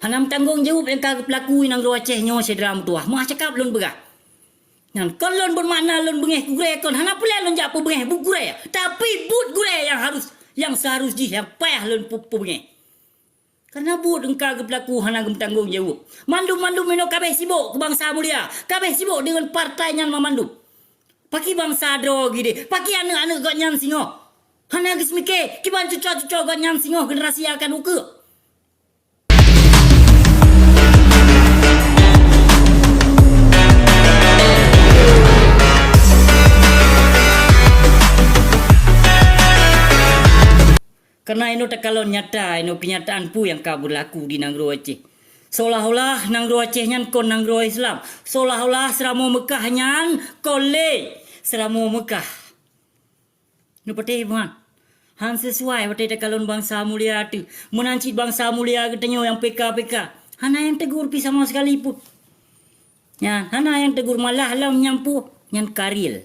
Hanam tanggungjawab yang kagak pelakui nang ro Aceh nyo sedram tuah. Mah cakap lon begah. Nan kon lon bermakna lon bengeh gure kon hana pula lon jak bengeh bu gure. Tapi but gure yang seharusnya yang payah lon pu bengeh. Karena but engkau berlaku hana gem tanggungjawab. Mandu meno kabeh sibuk ke bangsa mulia. Kabeh sibuk dengan partai nyan memandu. Paki bangsa dro gide. Paki anak-anak gak nyan singo. Hana geus mikir kiban cucu-cucu gak nyan singo generasi akan uke. Karena ini kalau nyata, ini kenyataan pu yang kau berlaku di Nanggro Aceh. Seolah-olah Nanggro Aceh nyan kon Nanggro Islam. Seolah-olah Seramo Mekah nyan kole Seramo Mekah. Ini patih man. Han sesuai patih kalon bangsa mulia tu. Menancit bangsa mulia katanya yang PK. Hana yang tegur pi sama sekali pun. Ya, hana yang tegur malah lam nyampu nyan karil.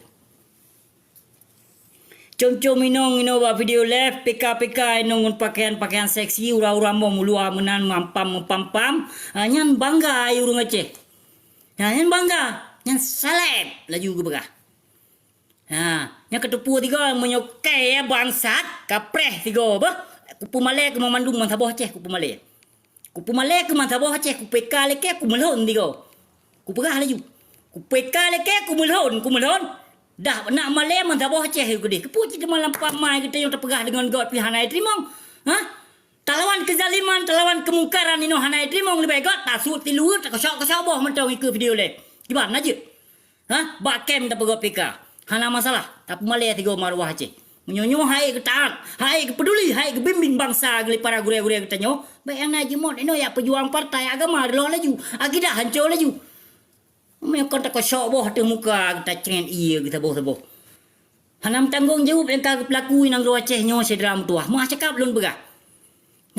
Cum-cum inong buat video live PK inong pakaian seksi ura-ura mau mulua menan mampam. Nyan bangga ayu urang Aceh. Nyan bangga, nyan salep laju ke begah. Yang ketupu tiga menyokai bangsat kapreh tiga bah. Kupu Malay ke memandung mantaboh Aceh kupu Malay. Kupu Malay ke mantaboh Aceh ku PK leke ku melhon tiga. Ku begah laju. Ku PK leke ku melhon. Dah nak Malay mantaboh Aceh gede. Kepu kita malam pamai kita yang terpegah dengan God pihanai trimong. Talawan kezaliman, talawan kemungkaran ino hanai trimong lebih God tasut tiluut kesok boh mentau ikut video le. Gimana aja? Bakem tak pegah PK. Hana masalah. Tapi Malay tiga marwah Aceh. Menyonyo hai ke taat, hai ke peduli, hai ke bimbing bangsa geli para gure-gure kita nyo. Baik yang naji mod ino ya pejuang partai agama lo laju. Akidah hancur laju. Mereka tak kosok boh tu muka kita cengen iya kita boh. Hanam tanggungjawab yang kagak pelakui Nanggro Aceh nyo sedram tuah. Mah cakap lon begah.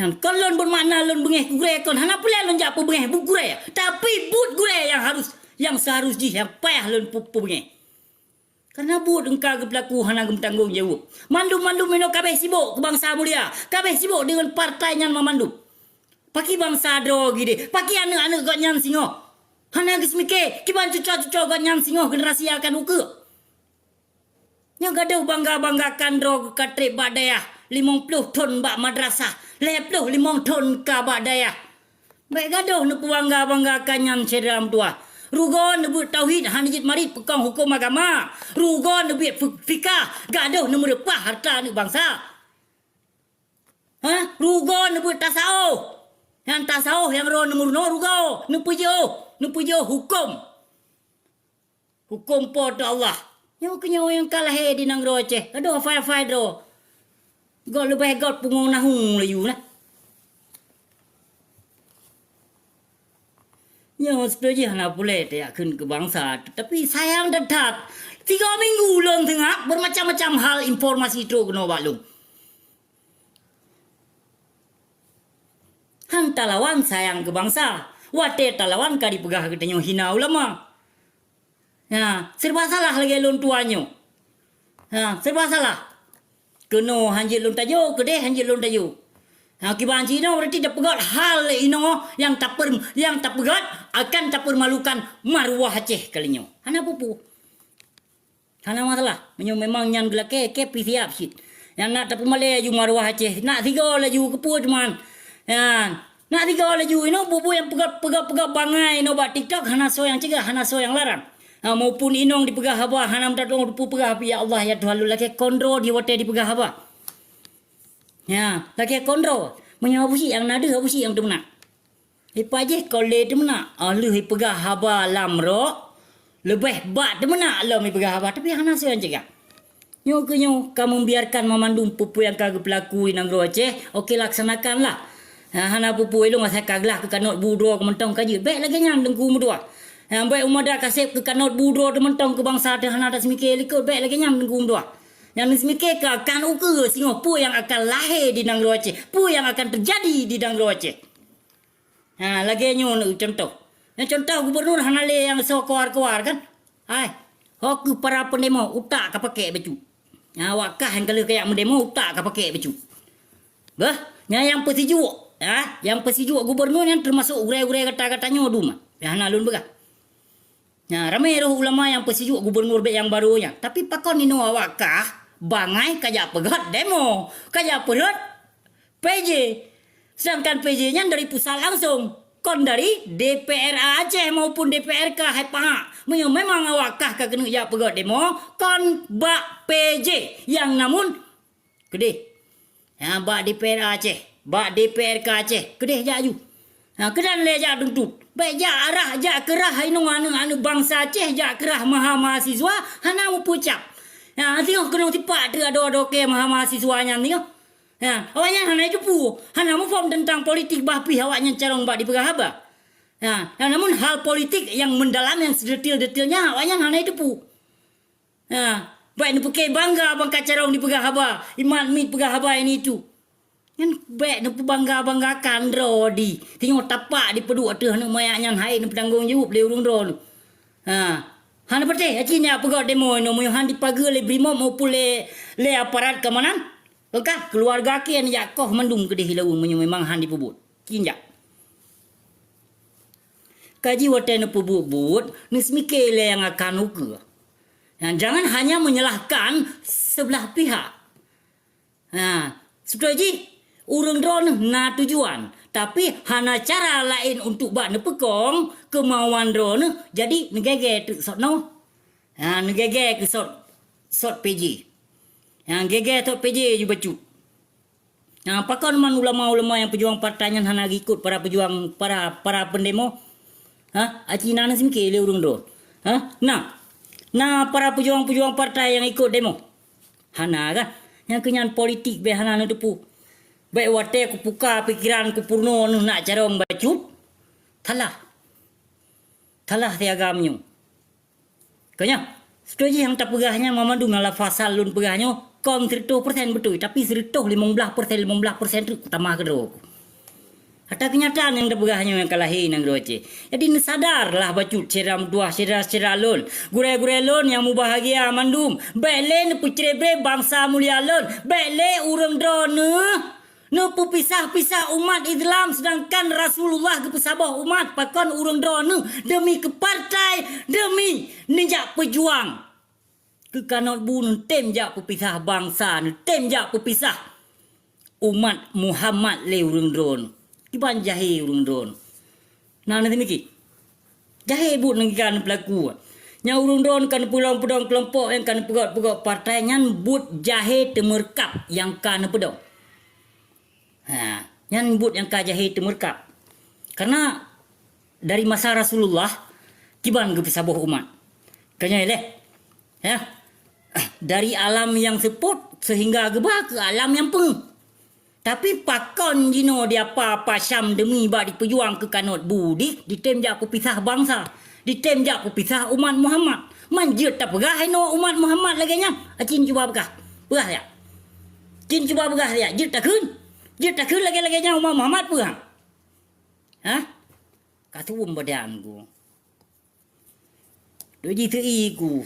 Nan kon lon bermakna lon bengeh gure kon hana pula lon jak bengeh bu gure. Tapi but gure yang seharusnya yang payah lon pu bengeh. Karena but engkau berlaku hana gem tanggungjawab. Mandu meno kabeh sibuk ke bangsa mulia. Kabeh sibuk dengan partai nyan memandu. Paki bangsa dro gide. Paki anak-anak gak nyan singo. Hana geus mikir kiban cucu-cucu gak nyan singo generasi akan uke. Yang gaduh bangga-banggakan dro katrik badayah 50 ton bak madrasah, 50 ton ka badayah. Baik gaduh nu bangga-banggakan nyan sedram tua. Rugon nu tauhid hanjit marit pekong hukum agama. Rugon nu fikah gaduh nu merepah harta nu bangsa. Rugon nu tasawuf. Yang tasawuf yang ro nomor rugo nu pujo hukum pada Allah. Yang kenyo yang kalah di Nanggro Aceh. Aduh fai do. Gol lebih gol pungong nahung layu lah. Yang setuju hana boleh dia kun ke bangsa. Tapi sayang dekat 3 minggu long tengah bermacam-macam hal informasi itu kena balung. Han talawan sayang ke bangsa. Wate talawan kadi pegah katanya hina ulama. Serba salah lagi lon tuanyo. Serba salah. Keno hanjil lon tajo, kede hanjil lon tajo. Kiban cino berarti dah pegat hal ino yang tak pegat akan tak permalukan marwah Aceh kalinya. Hana pupu. Hana masalah. Memang nyan gelake ke siap sit. Yang nak tak Malay ju marwah Aceh. Nak 3 laju kepu cuman. Nak 3 laju ino bubu yang pegat bangai ino buat TikTok hana so yang cegah hana so yang larang. Maupun inong dipegah haba hanam tatong dupu pegah ya Allah ya Tuhan lu laki kondro di wate dipegah haba. Laki kondro menyawa busi yang nada busi yang temna. Ipa je kole temna lu pegah haba lamro lebih bat temna lu pegah haba tapi hana so yang cegah. Nyo kamu biarkan memandung pupu yang kagak pelakui Nanggro Aceh, okey laksanakanlah. Hana pupu elong asal kaglah ke kanot budro ke mentong kaji. Baik lagi nyam dengku mudua. Baik umar dah kasih ke kanot budro ke mentong ke bangsa dah hana dah semikir likut. Baik lagi nyam dengku mudua. Yang semikir ke akan uke singo pu yang akan lahir di Nanggro Aceh. Pu yang akan terjadi di Nanggro Aceh. Lagi nyo contoh. Yang contoh gubernur hana le yang so keluar kan. Hok para pendemo utak ka pakai baju. Wakah yang kalau kayak mendemo utak ka pakai baju. Yang petiju yang pesejuk gubernur yang termasuk urai-urai kata-katanya duma. Ya nalun begah. Nah, ramai roh ulama yang pesejuk gubernur yang barunya. Tapi pakon nino awakah bangai kajak pegat demo, kajak pegat PJ. Sedangkan PJ-nya dari pusat langsung. Kon dari DPR Aceh maupun DPRK Haipa. Memang awakah kena kajak pegat demo, kon bak PJ yang namun gede. Ya, bak DPR Aceh, bak DPRK Aceh, gede jaju. Nah, kedan le jak duduk. Baik jak arah jak kerah anu bangsa Aceh jak kerah mahasiswa hana mu pucap. Ya, tengok kena tipak tu ada ke mahasiswanya tengok. Ya, awaknya hana itu pu. Hana mu form tentang politik bahpi awaknya carong bak di pegahaba. Ya, namun hal politik yang mendalam yang sedetil-detilnya awaknya hana itu pu. Ya, baik ni pakai bangga bangka carong di pegahaba. Iman mit pegahaba ini itu. Kan baik nak bangga-banggakan rodi. Tengok tapak di peduk tu nak mayaknya hai nak tanggung jawab le urung ron. Han pate acinya pegot demo no mo han dipaga le brimob maupun le aparat keamanan. Okah keluarga kian yakoh mendung ke di laun memang han dipubut. Kinjak. Kaji wate no pubut nismike le yang akan uke. Jangan hanya menyalahkan sebelah pihak. Setuju? Urang drone na tujuan. Tapi hana cara lain untuk bak nepekong kemauan drone. Jadi negege tu sot no. Negege ke sot PJ. Yang gege sot PJ ju bacu. Pakon man ulama-ulama yang pejuang partainya hana ikut para pejuang para pendemo. Acina na simke le urang drone. Nah para pejuang-pejuang partai yang ikut demo. Hana kan? Yang kenyan politik be hana na depu. Baik wate ku puka pikiran ku purno nak carong bacut. Talah tiagamnya. Kanya, setuju yang tak pegahnya memandu ngala fasal lun pegahnya. Kom 100% betul. Tapi 15% tu tambah ke dro. Ada kenyataan yang dapegahnya yang kalahin yang roce. Jadi sadarlah bacut ceram dua cera lun. Gure-gure lun yang mu bahagia mandum. Baik pucrebre bangsa mulia lun. Baik urang drone. Nupu pisah-pisah umat Islam sedangkan Rasulullah kepesabah umat pakon urang drone demi ke partai demi ninjak pejuang ke kanot bunun tem jak pepisah bangsa tem jak pepisah umat Muhammad le urang drone kiban jahe urang drone nanti miki jahe but ngikan pelaku nya urang drone kan pulang-pulang kelompok yang kan pegot-pegot partai nyan but jahe temerkap yang kan pedok. Yang but yang kajahi temurkap. Karena dari masa Rasulullah kiban ke pesabah umat. Kanya leh. Ya. Dari alam yang seput sehingga gebah ke alam yang peng. Tapi pakon jino dia apa Syam demi bak dipejuang ke kanot budi ditemjak ku pisah bangsa. Ditemjak ku pisah umat Muhammad. Manjut tak pegah no umat Muhammad lagi nya. Acin cuba pegah. Pegah ya. Cin cuba pegah ya. Jut tak kun. Dia tak kena lagi-laginya Umar Muhammad pun. Kata badan ku. Doji sei ku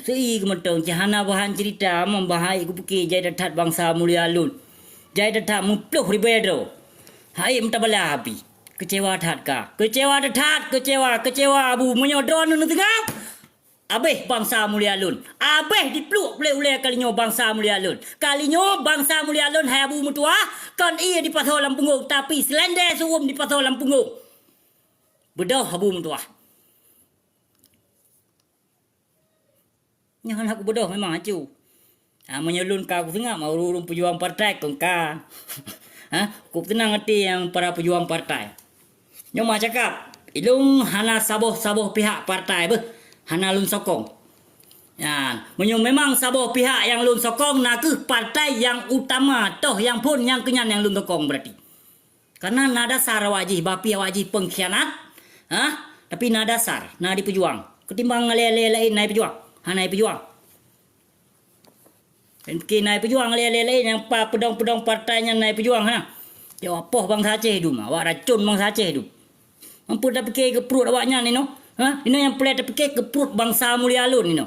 mentong cahana bahan cerita membahai ku pekir jai datat bangsa mulia lun. Jai datat mupluh ribedro. Hai mentabala api. Kecewa tat ka. Kecewa abu menyodron nu tengah. Abeh bangsa mulia lun. Abeh dipeluk oleh kalinyo bangsa mulia lun. Kalinyo bangsa mulia lun hai abu mutua. Kan ia di pasal lampunggung. Tapi selendai suum di pasal lampunggung. Bedah abu mutua. Yang aku bedah memang acu. Menyelun ka aku tengah. Mau urung pejuang partai kong ka. Aku tenang hati yang para pejuang partai. Nyoma cakap. Ilung hana saboh pihak partai beh. Hana lun sokong. Memang saboh pihak yang lun sokong nak ke partai yang utama toh yang pun yang kenyan yang lun sokong berarti. Karena nada dasar wajib bapi wajib pengkhianat. Tapi nada dasar, nada pejuang. Ketimbang lele lain naik pejuang. Naik pejuang. Naik pejuang lele lain yang pedong-pedong partainya naik pejuang Ya apa bangsa Aceh tu awak racun bangsa Aceh tu. Mampu dah fikir ke perut awaknya ni no. Ini yang pelik dah fikir ke perut bangsa mulia lun ni no.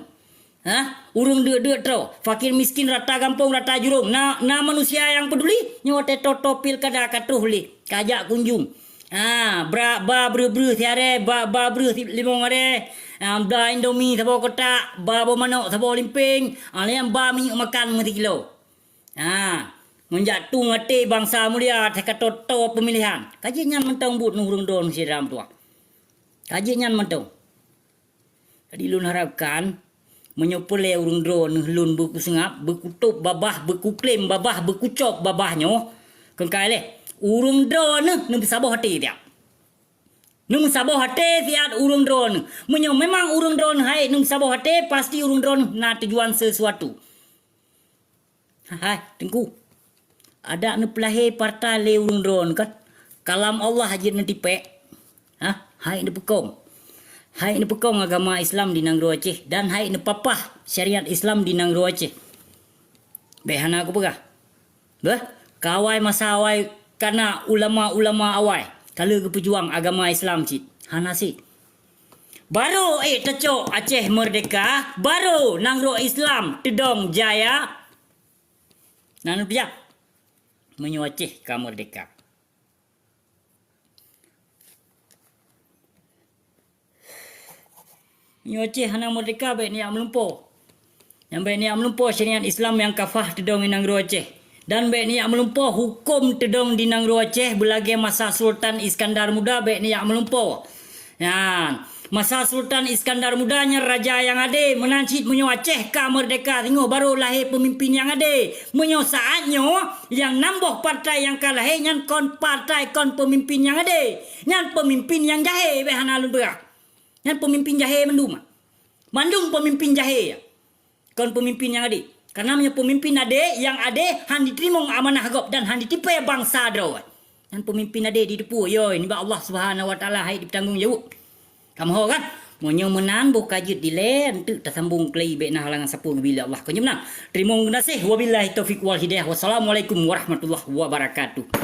Urung dua tro, fakir miskin rata kampung rata jurung. Na manusia yang peduli nyawa toto pilkada katuh li, kajak kunjung. Ba bru tiare ba bru limong are. Da Indomie thabo kotak, ba manok thabo limping, yang ba minyak makan 1 kilo. Menjatuh ngate bangsa mulia teka toto pemilihan. Kaji nyan mentong but nurung don siram tua. Kaji nyan mentong. Jadi lun harapkan menyopole urung drone lun buku sengap, berkutup babah, berkuklaim babah, berkucok babahnya. Kengkai le, urung drone nu sabah hati dia. Nu sabah hati tiat urung drone. Memang urung drone hai nu sabah hati pasti urung drone na tujuan sesuatu. Hai, tengku. Ada nu pelahe partai le urung drone kan. Kalam Allah haji nanti pe. Hai nu pekong. Hai nu pekong agama Islam di Nangro Aceh dan hai nu papah syariat Islam di Nangro Aceh. Behana aku pegah. Kawai masa awai karena ulama-ulama awai. Kalau ke pejuang agama Islam cik. Hanasi. Baru tecok Aceh merdeka, baru Nangro Islam tedong jaya. Nanu pijak. Menyu Aceh ka merdeka. Menyu Aceh hana merdeka baik ni melumpuh. Yang baik ni melumpuh syariat Islam yang kafah tedong di Nangro Aceh. Dan baik ni melumpuh hukum tedong di Nangro Aceh belagi masa Sultan Iskandar Muda baik ni melumpuh. Masa Sultan Iskandar Mudanya raja yang ada menancit menyo Aceh ka merdeka tengok baru lahir pemimpin yang ada. Menyo saatnya yang nambah partai yang kalah nyan kon partai kon pemimpin yang ada. Nyan pemimpin yang jahe be hanalun berak. Nyan pemimpin jahe Mandung pemimpin jahe. Kon pemimpin yang ada. Karena pemimpin ada yang ada han diterima amanah gop dan han ditipai bangsa draw. Dan pemimpin ada di depu yo ini ba Allah Subhanahu wa taala hai ditanggung jawab. Kamu kan monyo menan bu kajut di len tu tersambung klei be nah halangan sapu bila Allah kunjung nah. Terima kasih wabillahi taufik wal hidayah. Wassalamualaikum warahmatullahi wabarakatuh.